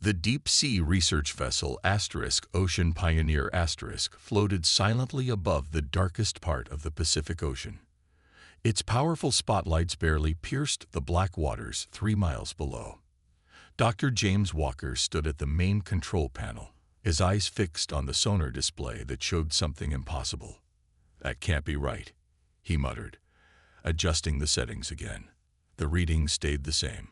The deep-sea research vessel Ocean Pioneer floated silently above the darkest part of the Pacific Ocean. Its powerful spotlights barely pierced the black waters 3 miles below. Dr. James Walker stood at the main control panel, his eyes fixed on the sonar display that showed something impossible. "That can't be right," he muttered, adjusting the settings again. The readings stayed the same.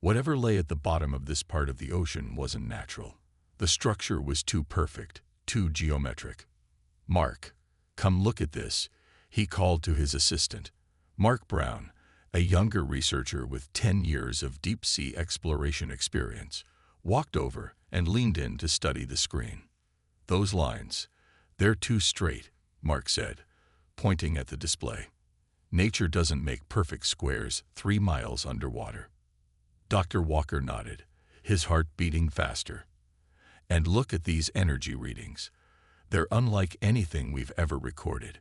Whatever lay at the bottom of this part of the ocean wasn't natural. The structure was too perfect, too geometric. "Mark, come look at this," he called to his assistant. Mark Brown, a younger researcher with 10 years of deep-sea exploration experience, walked over and leaned in to study the screen. "Those lines, they're too straight," Mark said, pointing at the display. "Nature doesn't make perfect squares 3 miles underwater." Dr. Walker nodded, his heart beating faster. "And look at these energy readings. They're unlike anything we've ever recorded.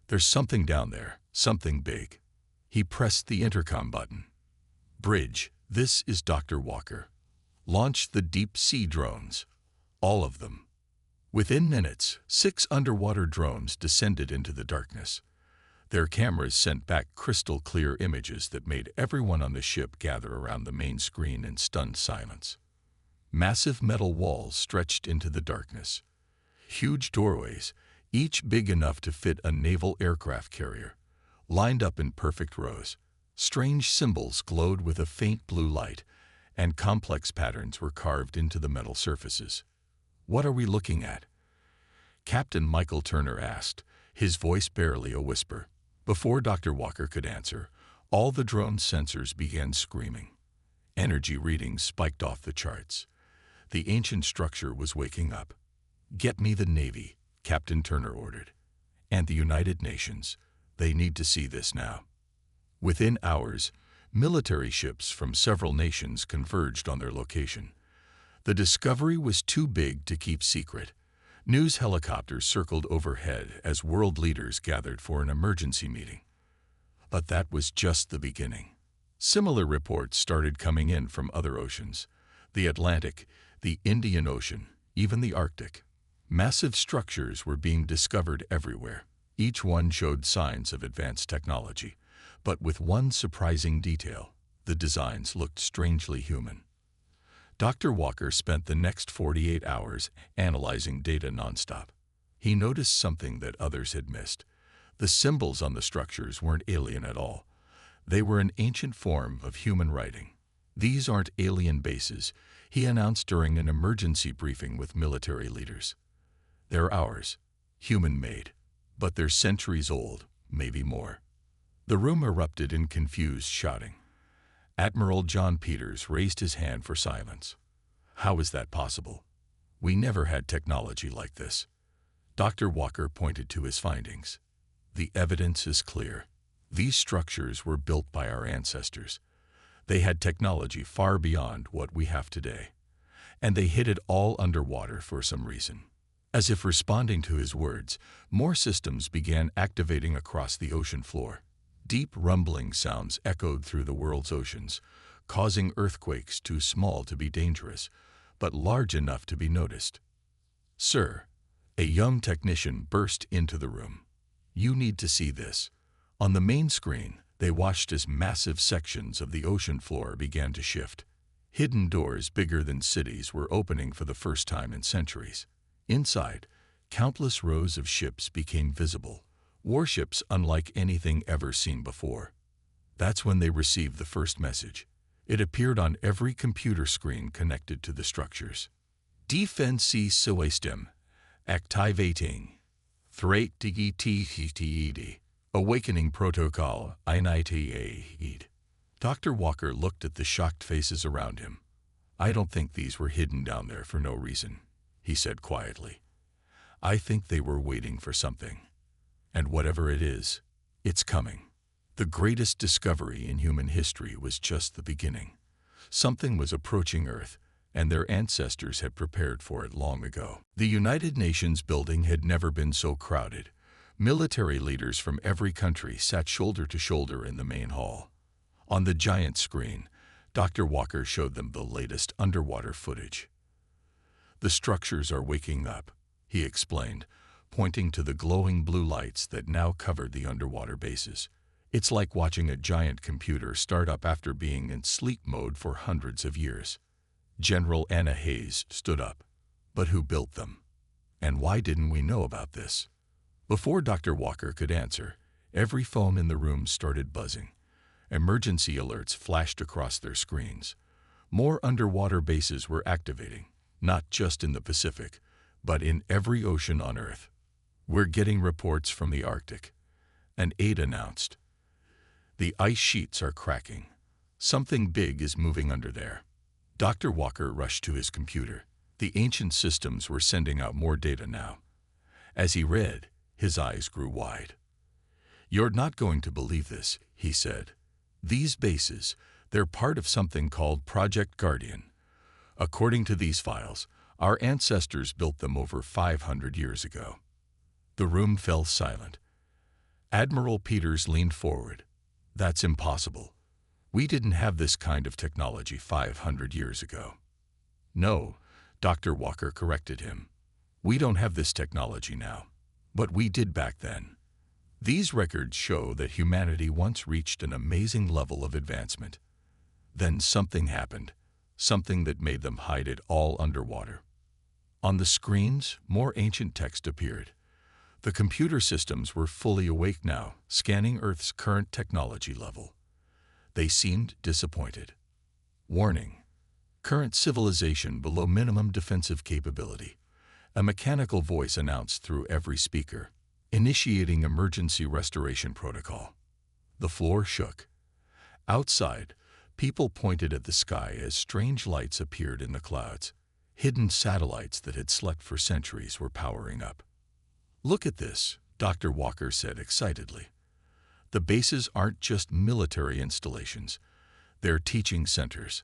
There's something down there, something big." He pressed the intercom button. "Bridge, this is Dr. Walker. Launch the deep-sea drones. All of them." Within minutes, 6 underwater drones descended into the darkness. Their cameras sent back crystal-clear images that made everyone on the ship gather around the main screen in stunned silence. Massive metal walls stretched into the darkness. Huge doorways, each big enough to fit a naval aircraft carrier, lined up in perfect rows. Strange symbols glowed with a faint blue light, and complex patterns were carved into the metal surfaces. "What are we looking at?" Captain Michael Turner asked, his voice barely a whisper. Before Dr. Walker could answer, all the drone sensors began screaming. Energy readings spiked off the charts. The ancient structure was waking up. "Get me the Navy," Captain Turner ordered. "And the United Nations. They need to see this now." Within hours, military ships from several nations converged on their location. The discovery was too big to keep secret. News helicopters circled overhead as world leaders gathered for an emergency meeting. But that was just the beginning. Similar reports started coming in from other oceans: the Atlantic, the Indian Ocean, even the Arctic. Massive structures were being discovered everywhere. Each one showed signs of advanced technology, but with one surprising detail: the designs looked strangely human. Dr. Walker spent the next 48 hours analyzing data nonstop. He noticed something that others had missed. The symbols on the structures weren't alien at all. They were an ancient form of human writing. "These aren't alien bases," he announced during an emergency briefing with military leaders. "They're ours, human-made, but they're centuries old, maybe more." The room erupted in confused shouting. Admiral John Peters raised his hand for silence. "How is that possible? We never had technology like this." Dr. Walker pointed to his findings. "The evidence is clear. These structures were built by our ancestors. They had technology far beyond what we have today. And they hid it all underwater for some reason." As if responding to his words, more systems began activating across the ocean floor. Deep rumbling sounds echoed through the world's oceans, causing earthquakes too small to be dangerous, but large enough to be noticed. "Sir," a young technician burst into the room. "You need to see this." On the main screen, they watched as massive sections of the ocean floor began to shift. Hidden doors bigger than cities were opening for the first time in centuries. Inside, countless rows of ships became visible, warships unlike anything ever seen before. That's when they received the first message. It appeared on every computer screen connected to the structures. "Defense System activating. Threat TED. Awakening Protocol INITAED." Dr. Walker looked at the shocked faces around him. "I don't think these were hidden down there for no reason," he said quietly. "I think they were waiting for something. And whatever it is, it's coming." The greatest discovery in human history was just the beginning. Something was approaching Earth, and their ancestors had prepared for it long ago. The United Nations building had never been so crowded. Military leaders from every country sat shoulder to shoulder in the main hall. On the giant screen, Dr. Walker showed them the latest underwater footage. "The structures are waking up," he explained, pointing to the glowing blue lights that now covered the underwater bases. "It's like watching a giant computer start up after being in sleep mode for hundreds of years." General Anna Hayes stood up. "But who built them? And why didn't we know about this?" Before Dr. Walker could answer, every phone in the room started buzzing. Emergency alerts flashed across their screens. More underwater bases were activating, not just in the Pacific, but in every ocean on Earth. "We're getting reports from the Arctic," an aide announced. "The ice sheets are cracking. Something big is moving under there." Dr. Walker rushed to his computer. The ancient systems were sending out more data now. As he read, his eyes grew wide. "You're not going to believe this," he said. "These bases, they're part of something called Project Guardian. According to these files, our ancestors built them over 500 years ago." The room fell silent. Admiral Peters leaned forward. "That's impossible. We didn't have this kind of technology 500 years ago." "No," Dr. Walker corrected him. "We don't have this technology now, but we did back then. These records show that humanity once reached an amazing level of advancement. Then something happened, something that made them hide it all underwater." On the screens, more ancient text appeared. The computer systems were fully awake now, scanning Earth's current technology level. They seemed disappointed. "Warning. Current civilization below minimum defensive capability," a mechanical voice announced through every speaker. "Initiating emergency restoration protocol." The floor shook. Outside, people pointed at the sky as strange lights appeared in the clouds. Hidden satellites that had slept for centuries were powering up. "Look at this," Dr. Walker said excitedly. "The bases aren't just military installations. They're teaching centers.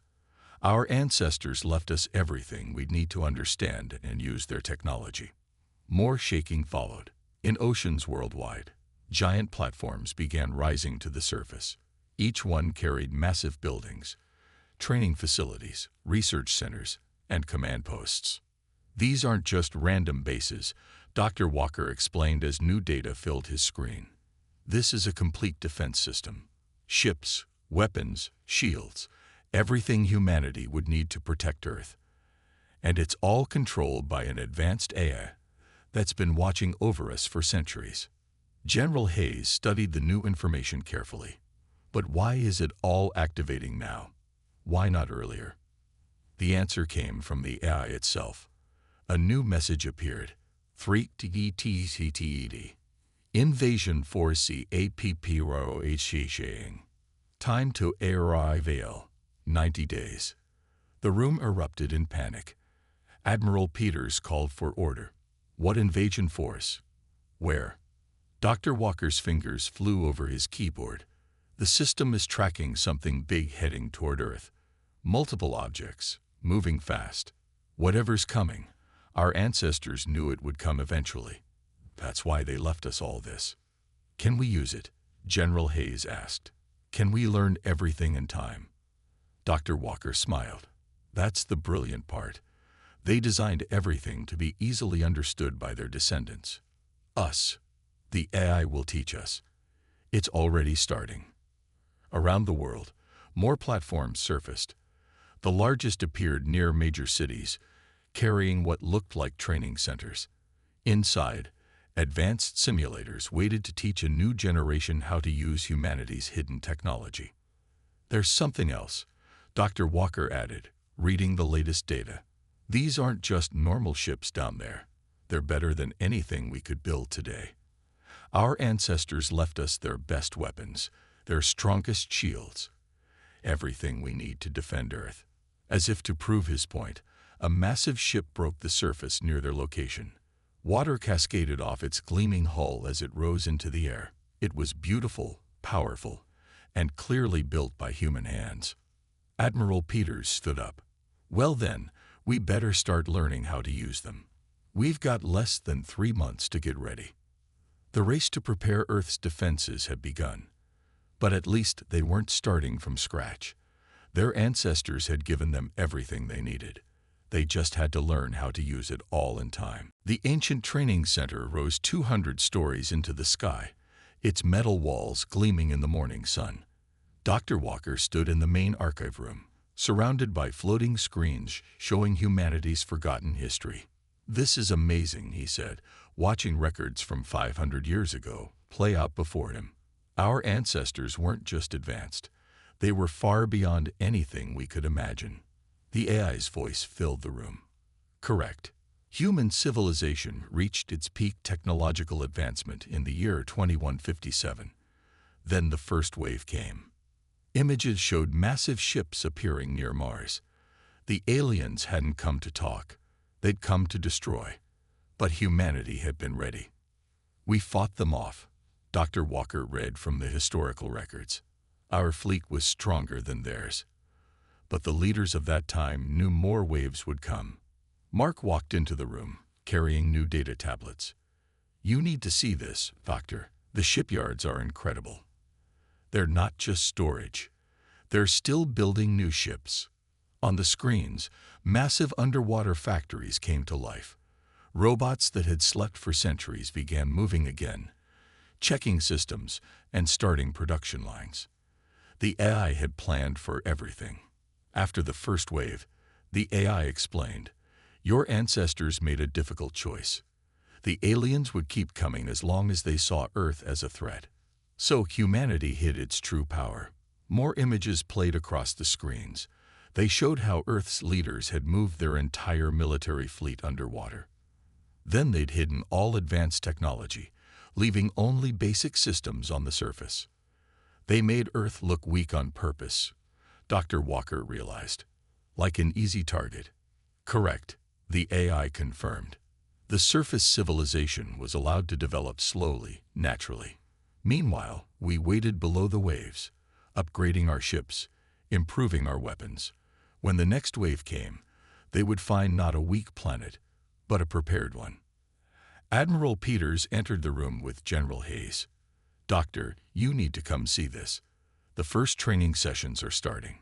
Our ancestors left us everything we'd need to understand and use their technology." More shaking followed. In oceans worldwide, giant platforms began rising to the surface. Each one carried massive buildings, training facilities, research centers, and command posts. "These aren't just random bases," Dr. Walker explained as new data filled his screen. "This is a complete defense system. Ships, weapons, shields, everything humanity would need to protect Earth. And it's all controlled by an advanced AI that's been watching over us for centuries." General Hayes studied the new information carefully. "But why is it all activating now? Why not earlier?" The answer came from the AI itself. A new message appeared. 3TTTTD. Invasion Force APPROHCHing. Time to arrival, 90 days. The room erupted in panic. Admiral Peters called for order. "What invasion force? Where?" Dr. Walker's fingers flew over his keyboard. "The system is tracking something big heading toward Earth. Multiple objects, moving fast. Whatever's coming, our ancestors knew it would come eventually. That's why they left us all this." "Can we use it?" General Hayes asked. "Can we learn everything in time?" Dr. Walker smiled. "That's the brilliant part. They designed everything to be easily understood by their descendants. Us. The AI will teach us. It's already starting." Around the world, more platforms surfaced. The largest appeared near major cities, carrying what looked like training centers. Inside, advanced simulators waited to teach a new generation how to use humanity's hidden technology. "There's something else," Dr. Walker added, reading the latest data. "These aren't just normal ships down there. They're better than anything we could build today. Our ancestors left us their best weapons, their strongest shields, everything we need to defend Earth." As if to prove his point, a massive ship broke the surface near their location. Water cascaded off its gleaming hull as it rose into the air. It was beautiful, powerful, and clearly built by human hands. Admiral Peters stood up. "Well then, we better start learning how to use them. We've got less than 3 months to get ready." The race to prepare Earth's defenses had begun. But at least they weren't starting from scratch. Their ancestors had given them everything they needed. They just had to learn how to use it all in time. The ancient training center rose 200 stories into the sky, its metal walls gleaming in the morning sun. Dr. Walker stood in the main archive room, surrounded by floating screens showing humanity's forgotten history. "This is amazing," he said, watching records from 500 years ago play out before him. Our ancestors weren't just advanced. They were far beyond anything we could imagine. The AI's voice filled the room. Correct. Human civilization reached its peak technological advancement in the year 2157. Then the first wave came. Images showed massive ships appearing near Mars. The aliens hadn't come to talk. They'd come to destroy. But humanity had been ready. "We fought them off," Dr. Walker read from the historical records. "Our fleet was stronger than theirs. But the leaders of that time knew more waves would come." Mark walked into the room, carrying new data tablets. "You need to see this, Doctor. The shipyards are incredible. They're not just storage. They're still building new ships." On the screens, massive underwater factories came to life. Robots that had slept for centuries began moving again, checking systems and starting production lines. The AI had planned for everything. After the first wave, the AI explained, "Your ancestors made a difficult choice. The aliens would keep coming as long as they saw Earth as a threat. So humanity hid its true power." More images played across the screens. They showed how Earth's leaders had moved their entire military fleet underwater. Then they'd hidden all advanced technology, leaving only basic systems on the surface. They made Earth look weak on purpose, Dr. Walker realized. Like an easy target. Correct, the AI confirmed. The surface civilization was allowed to develop slowly, naturally. Meanwhile, we waited below the waves, upgrading our ships, improving our weapons. When the next wave came, they would find not a weak planet, but a prepared one. Admiral Peters entered the room with General Hayes. "Doctor, you need to come see this. The first training sessions are starting."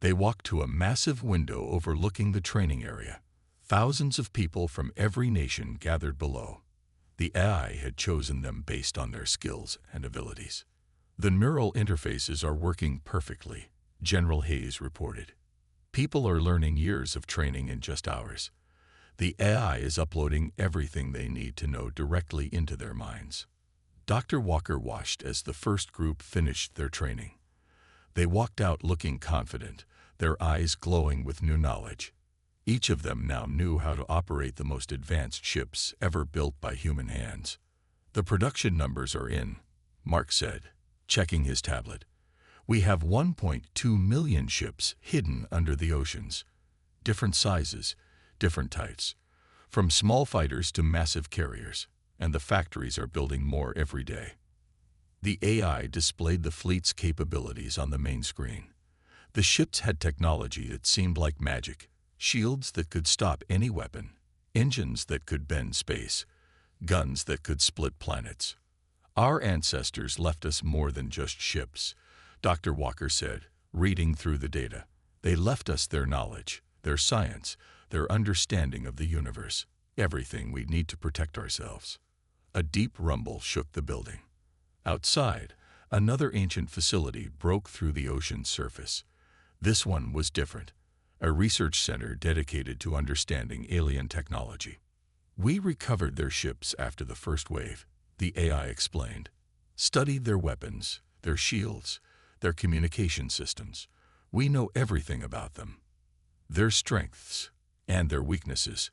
They walked to a massive window overlooking the training area. Thousands of people from every nation gathered below. The AI had chosen them based on their skills and abilities. "The neural interfaces are working perfectly," General Hayes reported. "People are learning years of training in just hours. The AI is uploading everything they need to know directly into their minds." Dr. Walker watched as the first group finished their training. They walked out looking confident, their eyes glowing with new knowledge. Each of them now knew how to operate the most advanced ships ever built by human hands. "The production numbers are in," Mark said, checking his tablet. "We have 1.2 million ships hidden under the oceans. Different sizes, different types, from small fighters to massive carriers, and the factories are building more every day." The AI displayed the fleet's capabilities on the main screen. The ships had technology that seemed like magic. Shields that could stop any weapon, engines that could bend space, guns that could split planets. "Our ancestors left us more than just ships," Dr. Walker said, reading through the data. "They left us their knowledge, their science, their understanding of the universe, everything we need to protect ourselves." A deep rumble shook the building. Outside, another ancient facility broke through the ocean's surface. This one was different. A research center dedicated to understanding alien technology. "We recovered their ships after the first wave," the AI explained. "Studied their weapons, their shields, their communication systems. We know everything about them. Their strengths and their weaknesses."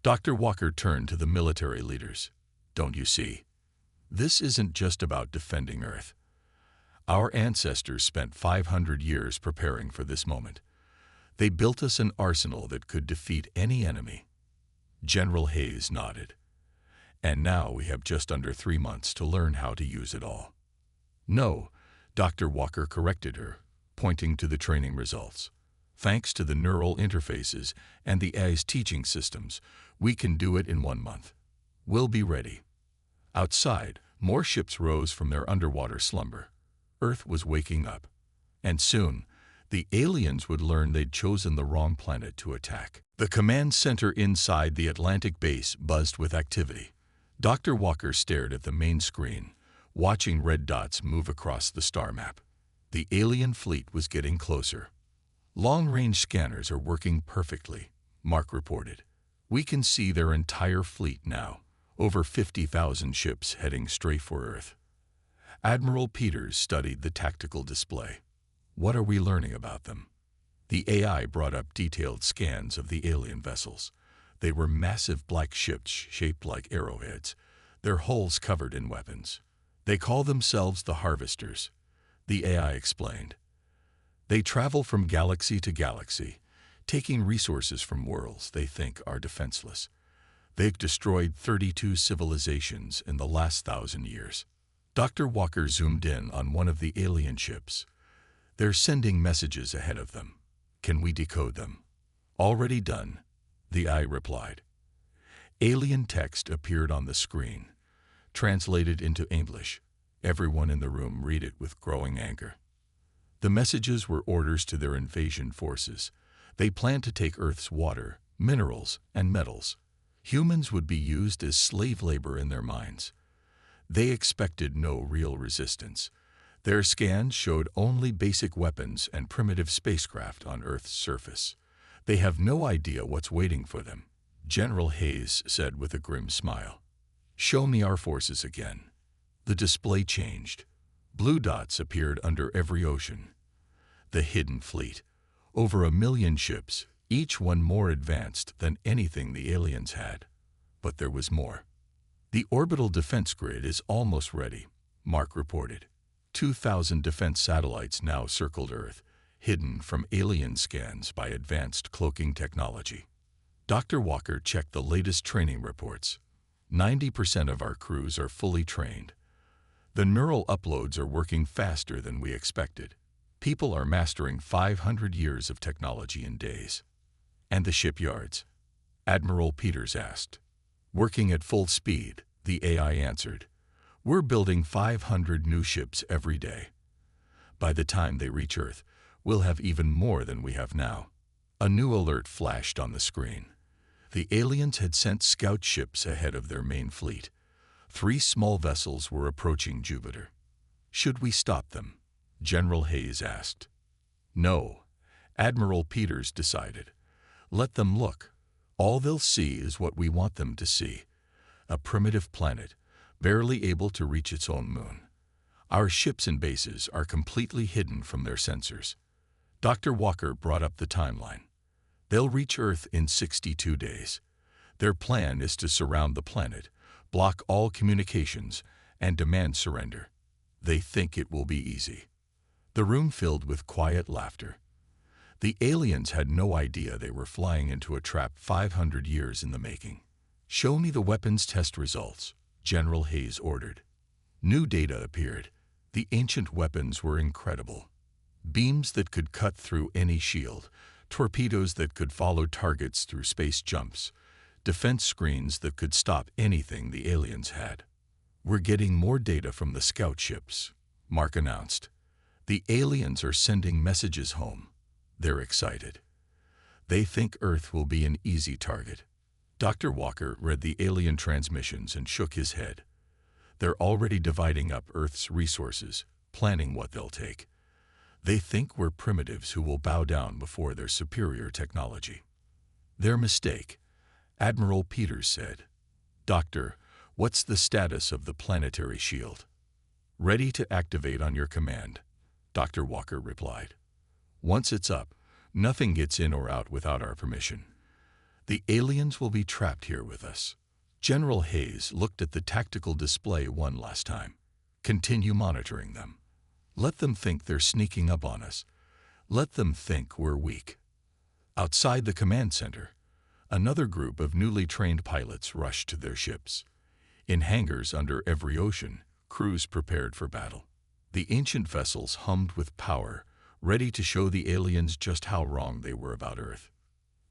Dr. Walker turned to the military leaders. "Don't you see? This isn't just about defending Earth. Our ancestors spent 500 years preparing for this moment. They built us an arsenal that could defeat any enemy." General Hayes nodded. "And now we have just under 3 months to learn how to use it all." "No," Dr. Walker corrected her, pointing to the training results. "Thanks to the neural interfaces and the AI's teaching systems, we can do it in 1 month. We'll be ready." Outside, more ships rose from their underwater slumber. Earth was waking up. And soon, The aliens would learn they'd chosen the wrong planet to attack. The command center inside the Atlantic base buzzed with activity. Dr. Walker stared at the main screen, watching red dots move across the star map. The alien fleet was getting closer. Long-range scanners are working perfectly, Mark reported. We can see their entire fleet now, over 50,000 ships heading straight for Earth. Admiral Peters studied the tactical display. What are we learning about them? The AI brought up detailed scans of the alien vessels. They were massive black ships shaped like arrowheads, their hulls covered in weapons. They call themselves the Harvesters, the AI explained. They travel from galaxy to galaxy, taking resources from worlds they think are defenseless. They've destroyed 32 civilizations in the last 1,000 years. Dr. Walker zoomed in on one of the alien ships. They're sending messages ahead of them. Can we decode them? Already done, the AI replied. Alien text appeared on the screen, translated into English. Everyone in the room read it with growing anger. The messages were orders to their invasion forces. They planned to take Earth's water, minerals, and metals. Humans would be used as slave labor in their mines. They expected no real resistance. Their scans showed only basic weapons and primitive spacecraft on Earth's surface. They have no idea what's waiting for them, General Hayes said with a grim smile. Show me our forces again. The display changed. Blue dots appeared under every ocean. The hidden fleet. Over 1 million ships, each one more advanced than anything the aliens had. But there was more. The orbital defense grid is almost ready, Mark reported. 2,000 defense satellites now circled Earth, hidden from alien scans by advanced cloaking technology. Dr. Walker checked the latest training reports. 90% of our crews are fully trained. The neural uploads are working faster than we expected. People are mastering 500 years of technology in days. And the shipyards? Admiral Peters asked. Working at full speed, the AI answered. We're building 500 new ships every day. By the time they reach Earth, we'll have even more than we have now. A new alert flashed on the screen. The aliens had sent scout ships ahead of their main fleet. 3 small vessels were approaching Jupiter. Should we stop them? General Hayes asked. No, Admiral Peters decided. Let them look. All they'll see is what we want them to see. A primitive planet, barely able to reach its own moon. Our ships and bases are completely hidden from their sensors. Dr. Walker brought up the timeline. They'll reach Earth in 62 days. Their plan is to surround the planet, block all communications, and demand surrender. They think it will be easy. The room filled with quiet laughter. The aliens had no idea they were flying into a trap 500 years in the making. Show me the weapons test results, General Hayes ordered. New data appeared. The ancient weapons were incredible. Beams that could cut through any shield, torpedoes that could follow targets through space jumps, defense screens that could stop anything the aliens had. We're getting more data from the scout ships, Mark announced. The aliens are sending messages home. They're excited. They think Earth will be an easy target. Dr. Walker read the alien transmissions and shook his head. They're already dividing up Earth's resources, planning what they'll take. They think we're primitives who will bow down before their superior technology. Their mistake, Admiral Peters said. Doctor, what's the status of the planetary shield? Ready to activate on your command, Dr. Walker replied. Once it's up, nothing gets in or out without our permission. The aliens will be trapped here with us. General Hayes looked at the tactical display one last time. Continue monitoring them. Let them think they're sneaking up on us. Let them think we're weak. Outside the command center, another group of newly trained pilots rushed to their ships. In hangars under every ocean, crews prepared for battle. The ancient vessels hummed with power, ready to show the aliens just how wrong they were about Earth.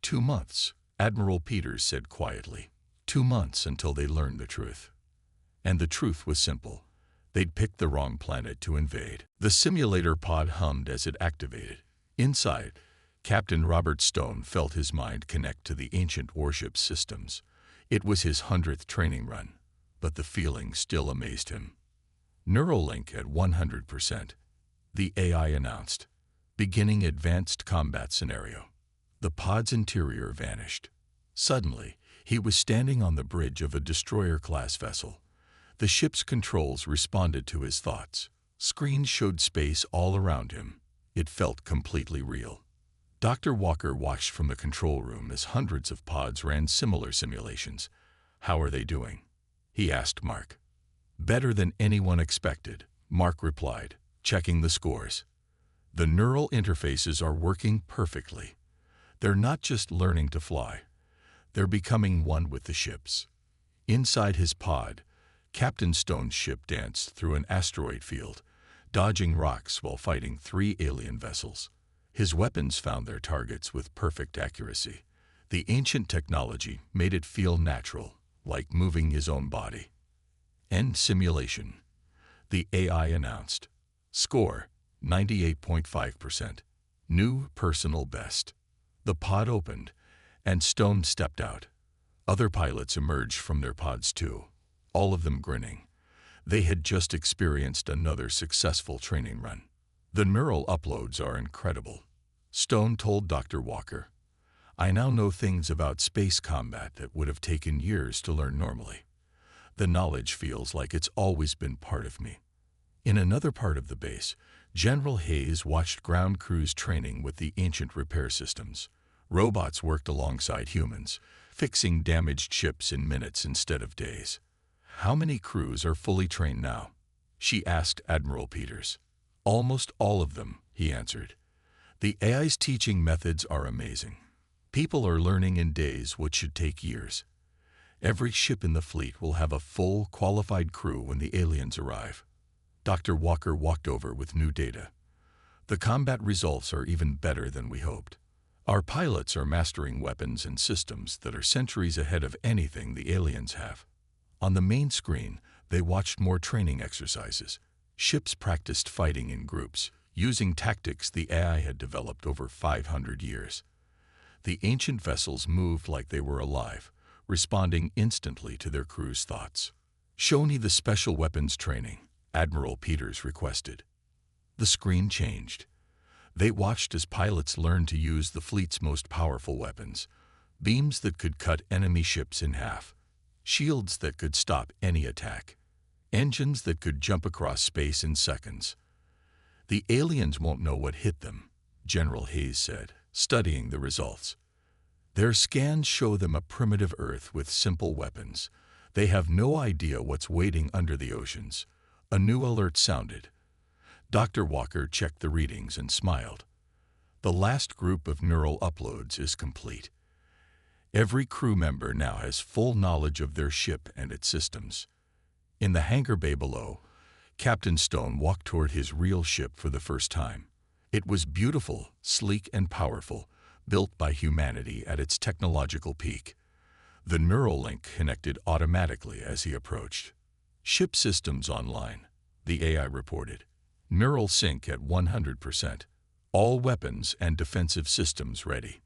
2 months, Admiral Peters said quietly. 2 months until they learned the truth. And the truth was simple. They'd picked the wrong planet to invade. The simulator pod hummed as it activated. Inside, Captain Robert Stone felt his mind connect to the ancient warship systems. It was his 100th training run, but the feeling still amazed him. Neuralink at 100%, the AI announced, beginning advanced combat scenario. The pod's interior vanished. Suddenly, he was standing on the bridge of a destroyer-class vessel. The ship's controls responded to his thoughts. Screens showed space all around him. It felt completely real. Dr. Walker watched from the control room as hundreds of pods ran similar simulations. "How are they doing?" he asked Mark. "Better than anyone expected," Mark replied, checking the scores. "The neural interfaces are working perfectly. They're not just learning to fly. They're becoming one with the ships." Inside his pod, Captain Stone's ship danced through an asteroid field, dodging rocks while fighting 3 alien vessels. His weapons found their targets with perfect accuracy. The ancient technology made it feel natural, like moving his own body. End simulation, the AI announced. Score, 98.5%. New personal best. The pod opened, and Stone stepped out. Other pilots emerged from their pods too, all of them grinning. They had just experienced another successful training run. "The neural uploads are incredible," Stone told Dr. Walker. "I now know things about space combat that would have taken years to learn normally. The knowledge feels like it's always been part of me." In another part of the base, General Hayes watched ground crews training with the ancient repair systems. Robots worked alongside humans, fixing damaged ships in minutes instead of days. "How many crews are fully trained now?" she asked Admiral Peters. "Almost all of them," he answered. "The AI's teaching methods are amazing. People are learning in days what should take years. Every ship in the fleet will have a full, qualified crew when the aliens arrive." Dr. Walker walked over with new data. "The combat results are even better than we hoped. Our pilots are mastering weapons and systems that are centuries ahead of anything the aliens have." On the main screen, they watched more training exercises. Ships practiced fighting in groups, using tactics the AI had developed over 500 years. The ancient vessels moved like they were alive, responding instantly to their crew's thoughts. "Show me the special weapons training," Admiral Peters requested. The screen changed. They watched as pilots learned to use the fleet's most powerful weapons, beams that could cut enemy ships in half, shields that could stop any attack, engines that could jump across space in seconds. "The aliens won't know what hit them," General Hayes said, studying the results. "Their scans show them a primitive Earth with simple weapons. They have no idea what's waiting under the oceans." A new alert sounded. Dr. Walker checked the readings and smiled. "The last group of neural uploads is complete. Every crew member now has full knowledge of their ship and its systems." In the hangar bay below, Captain Stone walked toward his real ship for the first time. It was beautiful, sleek, and powerful, built by humanity at its technological peak. The neural link connected automatically as he approached. "Ship systems online," the AI reported. "Neural sync at 100%. All weapons and defensive systems ready."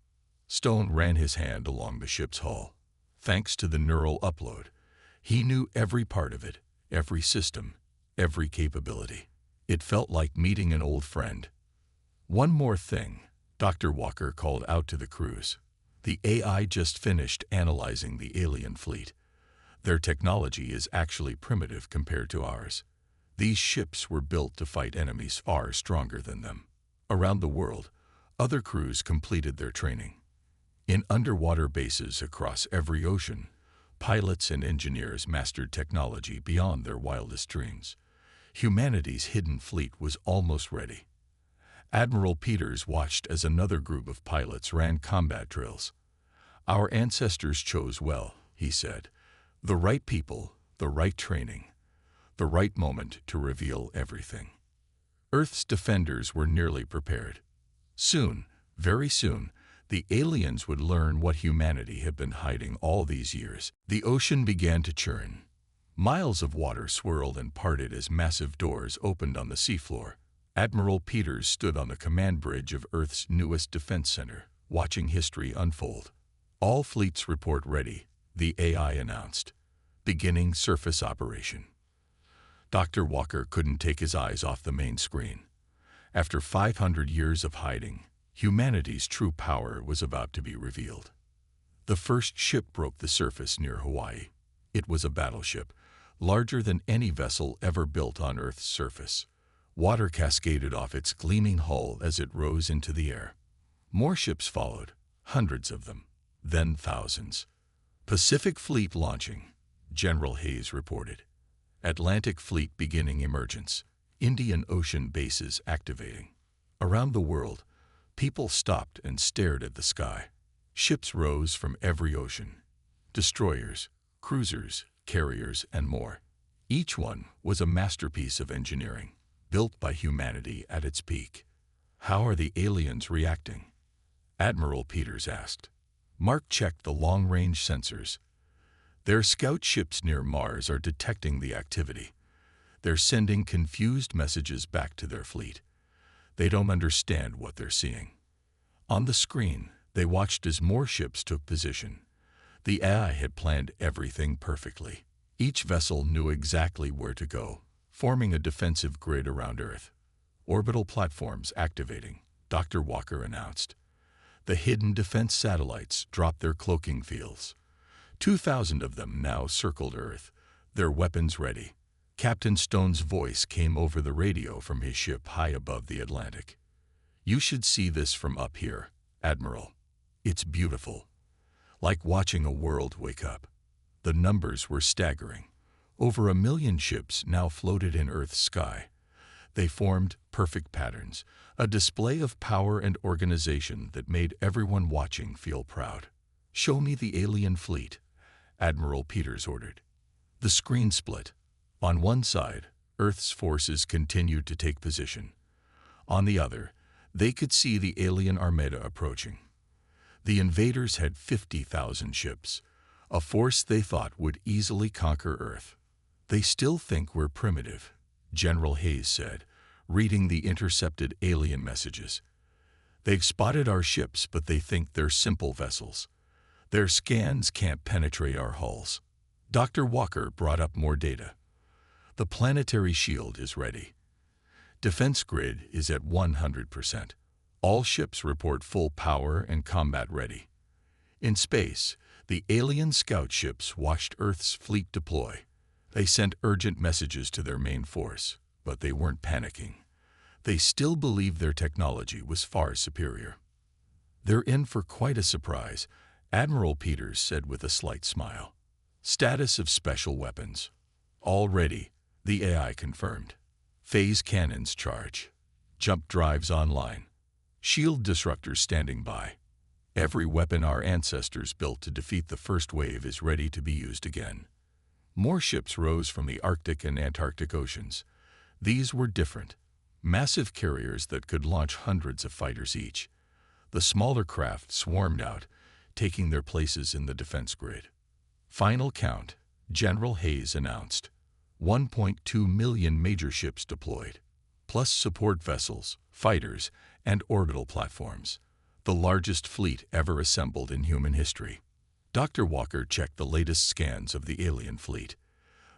Stone ran his hand along the ship's hull. Thanks to the neural upload, he knew every part of it, every system, every capability. It felt like meeting an old friend. "One more thing," Dr. Walker called out to the crews. "The AI just finished analyzing the alien fleet. Their technology is actually primitive compared to ours. These ships were built to fight enemies far stronger than them." Around the world, other crews completed their training. In underwater bases across every ocean, pilots and engineers mastered technology beyond their wildest dreams. Humanity's hidden fleet was almost ready. Admiral Peters watched as another group of pilots ran combat drills. "Our ancestors chose well," he said. "The right people, the right training, the right moment to reveal everything." Earth's defenders were nearly prepared. Soon, very soon, the aliens would learn what humanity had been hiding all these years. The ocean began to churn. Miles of water swirled and parted as massive doors opened on the seafloor. Admiral Peters stood on the command bridge of Earth's newest defense center, watching history unfold. All fleets report ready, the AI announced, beginning surface operation. Dr. Walker couldn't take his eyes off the main screen. After 500 years of hiding, humanity's true power was about to be revealed. The first ship broke the surface near Hawaii. It was a battleship, larger than any vessel ever built on Earth's surface. Water cascaded off its gleaming hull as it rose into the air. More ships followed, hundreds of them, then thousands. Pacific Fleet launching, General Hayes reported. Atlantic Fleet beginning emergence, Indian Ocean bases activating. Around the world, people stopped and stared at the sky. Ships rose from every ocean. Destroyers, cruisers, carriers, and more. Each one was a masterpiece of engineering, built by humanity at its peak. How are the aliens reacting? Admiral Peters asked. Mark checked the long-range sensors. Their scout ships near Mars are detecting the activity. They're sending confused messages back to their fleet. They don't understand what they're seeing. On the screen, they watched as more ships took position. The AI had planned everything perfectly. Each vessel knew exactly where to go, forming a defensive grid around Earth. Orbital platforms activating, Dr. Walker announced. The hidden defense satellites dropped their cloaking fields. 2,000 of them now circled Earth, their weapons ready. Captain Stone's voice came over the radio from his ship high above the Atlantic. You should see this from up here, Admiral. It's beautiful. Like watching a world wake up. The numbers were staggering. Over 1 million ships now floated in Earth's sky. They formed perfect patterns, a display of power and organization that made everyone watching feel proud. Show me the alien fleet, Admiral Peters ordered. The screen split. On one side, Earth's forces continued to take position. On the other, they could see the alien armada approaching. The invaders had 50,000 ships, a force they thought would easily conquer Earth. They still think we're primitive, General Hayes said, reading the intercepted alien messages. They've spotted our ships, but they think they're simple vessels. Their scans can't penetrate our hulls. Dr. Walker brought up more data. The planetary shield is ready. Defense grid is at 100%. All ships report full power and combat ready. In space, the alien scout ships watched Earth's fleet deploy. They sent urgent messages to their main force, but they weren't panicking. They still believed their technology was far superior. They're in for quite a surprise, Admiral Peters said with a slight smile. Status of special weapons. All ready, the AI confirmed. Phase cannons charge. Jump drives online. Shield disruptors standing by. Every weapon our ancestors built to defeat the first wave is ready to be used again. More ships rose from the Arctic and Antarctic oceans. These were different. Massive carriers that could launch hundreds of fighters each. The smaller craft swarmed out, taking their places in the defense grid. Final count, General Hayes announced. 1.2 million major ships deployed, plus support vessels, fighters, and orbital platforms. The largest fleet ever assembled in human history. Dr. Walker checked the latest scans of the alien fleet.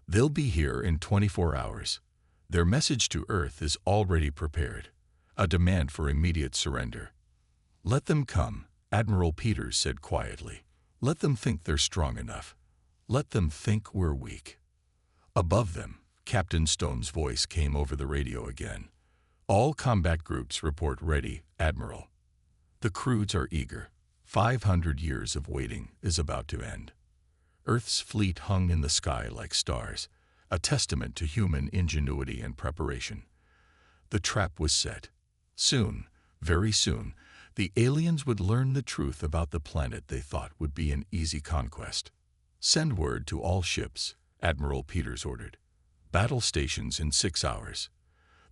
They'll be here in 24 hours. Their message to Earth is already prepared, a demand for immediate surrender. Let them come, Admiral Peters said quietly. Let them think they're strong enough. Let them think we're weak. Above them, Captain Stone's voice came over the radio again. All combat groups report ready, Admiral. The crews are eager. 500 years of waiting is about to end. Earth's fleet hung in the sky like stars, a testament to human ingenuity and preparation. The trap was set. Soon, very soon, the aliens would learn the truth about the planet they thought would be an easy conquest. Send word to all ships, Admiral Peters ordered. Battle stations in 6 hours.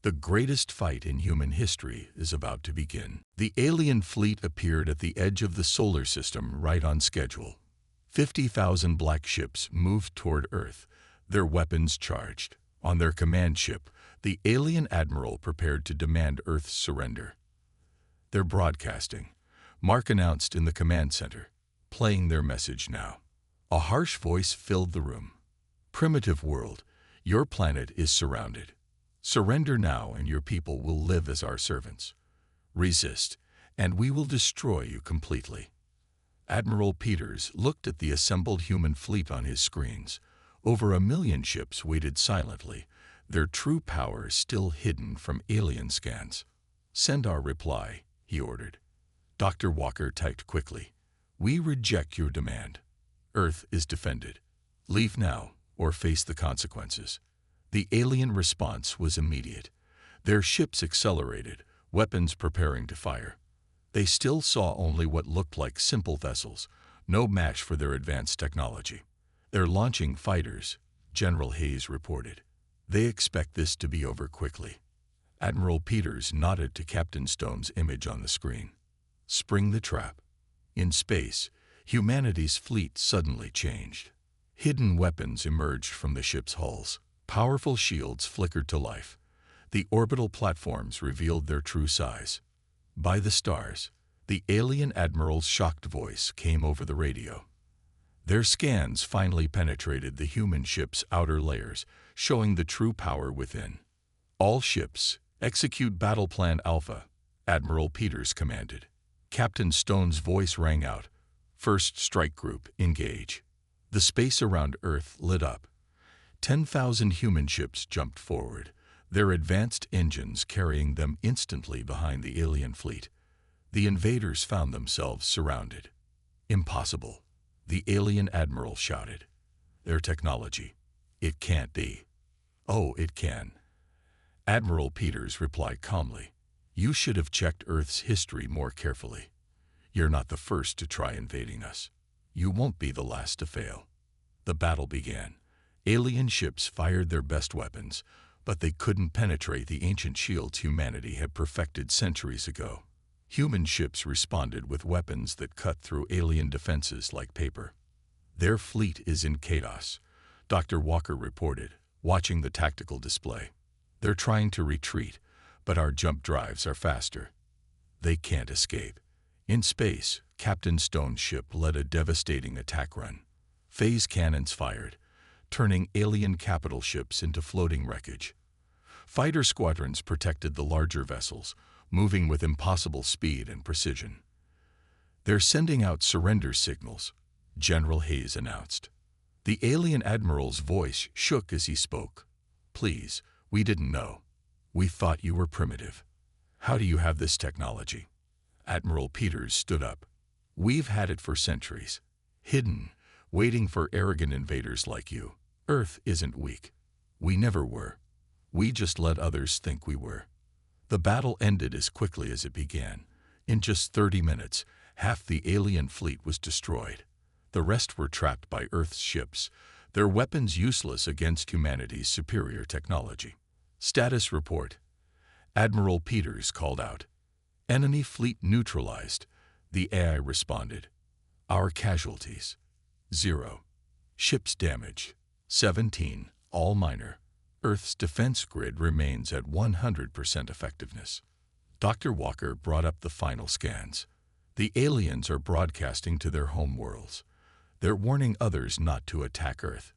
The greatest fight in human history is about to begin. The alien fleet appeared at the edge of the solar system right on schedule. 50,000 black ships moved toward Earth, their weapons charged. On their command ship, The alien admiral prepared to demand Earth's surrender. They're broadcasting. Mark announced in the command center, playing their message now. A harsh voice filled the room. Primitive world, your planet is surrounded. Surrender now and your people will live as our servants. Resist, and we will destroy you completely. Admiral Peters looked at the assembled human fleet on his screens. Over 1 million ships waited silently, their true power still hidden from alien scans. Send our reply, he ordered. Dr. Walker typed quickly. We reject your demand. Earth is defended. Leave now or face the consequences. The alien response was immediate. Their ships accelerated, weapons preparing to fire. They still saw only what looked like simple vessels, no match for their advanced technology. They're launching fighters, General Hayes reported. They expect this to be over quickly. Admiral Peters nodded to Captain Stone's image on the screen. Spring the trap. In space, humanity's fleet suddenly changed. Hidden weapons emerged from the ship's hulls. Powerful shields flickered to life. The orbital platforms revealed their true size. By the stars, the alien admiral's shocked voice came over the radio. Their scans finally penetrated the human ship's outer layers, showing the true power within. All ships, execute Battle Plan Alpha, Admiral Peters commanded. Captain Stone's voice rang out. First Strike Group, engage. The space around Earth lit up. 10,000 human ships jumped forward, their advanced engines carrying them instantly behind the alien fleet. The invaders found themselves surrounded. Impossible, the alien admiral shouted. Their technology. It can't be. Oh, it can. Admiral Peters replied calmly. You should have checked Earth's history more carefully. You're not the first to try invading us. You won't be the last to fail. The battle began. Alien ships fired their best weapons, but they couldn't penetrate the ancient shields humanity had perfected centuries ago. Human ships responded with weapons that cut through alien defenses like paper. Their fleet is in chaos, Dr. Walker reported, watching the tactical display. They're trying to retreat, but our jump drives are faster. They can't escape. In space, Captain Stone's ship led a devastating attack run. Phase cannons fired, turning alien capital ships into floating wreckage. Fighter squadrons protected the larger vessels, moving with impossible speed and precision. They're sending out surrender signals, General Hayes announced. The alien admiral's voice shook as he spoke. Please, we didn't know. We thought you were primitive. How do you have this technology? Admiral Peters stood up. We've had it for centuries. Hidden, waiting for arrogant invaders like you. Earth isn't weak. We never were. We just let others think we were. The battle ended as quickly as it began. In just 30 minutes, half the alien fleet was destroyed. The rest were trapped by Earth's ships, their weapons useless against humanity's superior technology. Status report. Admiral Peters called out. Enemy fleet neutralized. The AI responded. Our casualties. 0. Ships damaged. 17, all minor. Earth's defense grid remains at 100% effectiveness. Dr. Walker brought up the final scans. The aliens are broadcasting to their home worlds. They're warning others not to attack Earth.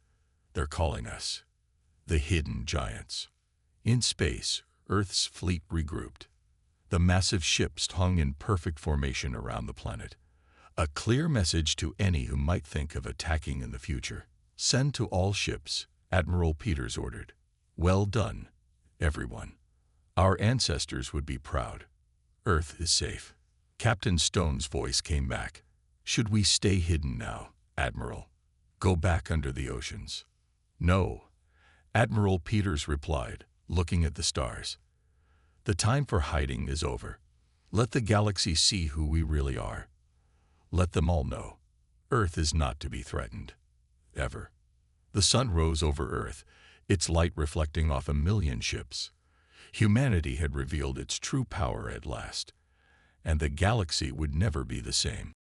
They're calling us the hidden giants. In space, Earth's fleet regrouped. The massive ships hung in perfect formation around the planet. A clear message to any who might think of attacking in the future. Send to all ships, Admiral Peters ordered. Well done, everyone. Our ancestors would be proud. Earth is safe. Captain Stone's voice came back. Should we stay hidden now, Admiral? Go back under the oceans? No, Admiral Peters replied, looking at the stars. The time for hiding is over. Let the galaxy see who we really are. Let them all know. Earth is not to be threatened. Ever. The sun rose over Earth, its light reflecting off 1 million ships. Humanity had revealed its true power at last, and the galaxy would never be the same.